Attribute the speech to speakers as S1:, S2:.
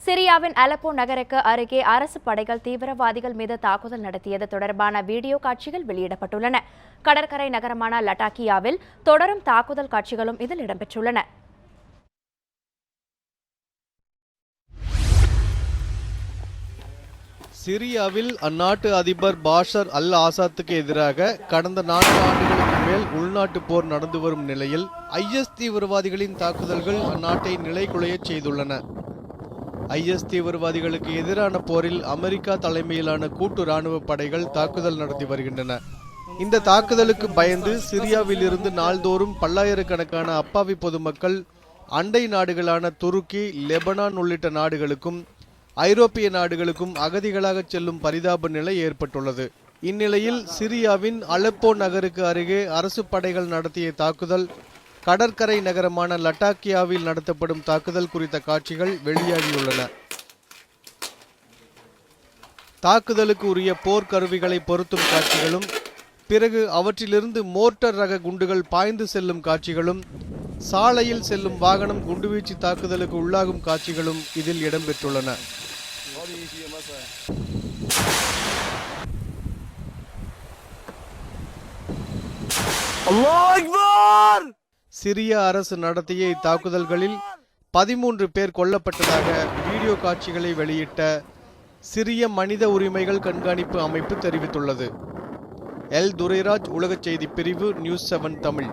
S1: சிரியாவின் அலப்போ நகருக்கு அருகே அரசு படைகள் தீவிரவாதிகள் மீது தாக்குதல் நடத்தியது தொடர்பான வீடியோ காட்சிகள் வெளியிடப்பட்டுள்ளன. கடற்கரை நகரமான லட்டாக்கியாவில் தொடரும் தாக்குதல் காட்சிகளும் இதில் இடம்பெற்றுள்ளன.
S2: சிரியாவில் அந்நாட்டு அதிபர் பாஷர் அல் ஆசாத்துக்கு எதிராக கடந்த 4 ஆண்டுகளுக்கு மேல் உள்நாட்டு போர் நடந்து வரும் நிலையில் IS தீவிரவாதிகளின் தாக்குதல்கள் அந்நாட்டை நிலைகுலையச் செய்துள்ளன. IS தீவிரவாதிகளுக்கு எதிரான போரில் அமெரிக்கா தலைமையிலான கூட்டு ராணுவ படைகள் தாக்குதல் நடத்தி வருகின்றன. இந்த தாக்குதலுக்கு பயந்து சிரியாவில் இருந்து நாள்தோறும் பல்லாயிரக்கணக்கான அப்பாவி பொதுமக்கள் அண்டை நாடுகளான துருக்கி, லெபனான் உள்ளிட்ட நாடுகளுக்கும் ஐரோப்பிய நாடுகளுக்கும் அகதிகளாக செல்லும் பரிதாப நிலை ஏற்பட்டுள்ளது. இந்நிலையில் சிரியாவின் அலப்போ நகருக்கு அருகே அரசு படைகள் நடத்திய தாக்குதல், கடற்கரை நகரமான லட்டாக்கியாவில் நடத்தப்படும் தாக்குதல் குறித்த காட்சிகள் வெளியாகியுள்ளன. தாக்குதலுக்கு உரிய போர்க்கருவிகளை பொருத்தும் காட்சிகளும், பிறகு அவற்றிலிருந்து மோர்டர் ரக குண்டுகள் பாய்ந்து செல்லும் காட்சிகளும், சாலையில் செல்லும் வாகனம் குண்டுவீச்சு தாக்குதலுக்கு உள்ளாகும் காட்சிகளும் இதில் இடம்பெற்றுள்ளன. சிரிய அரசு நடத்திய இத்தாக்குதல்களில் 13 பேர் கொல்லப்பட்டதாக வீடியோ காட்சிகளை வெளியிட்ட சிரிய மனித உரிமைகள் கண்காணிப்பு அமைப்பு தெரிவித்துள்ளது. எல் துரைராஜ், உலக செய்தி பிரிவு, நியூஸ் 7 தமிழ்.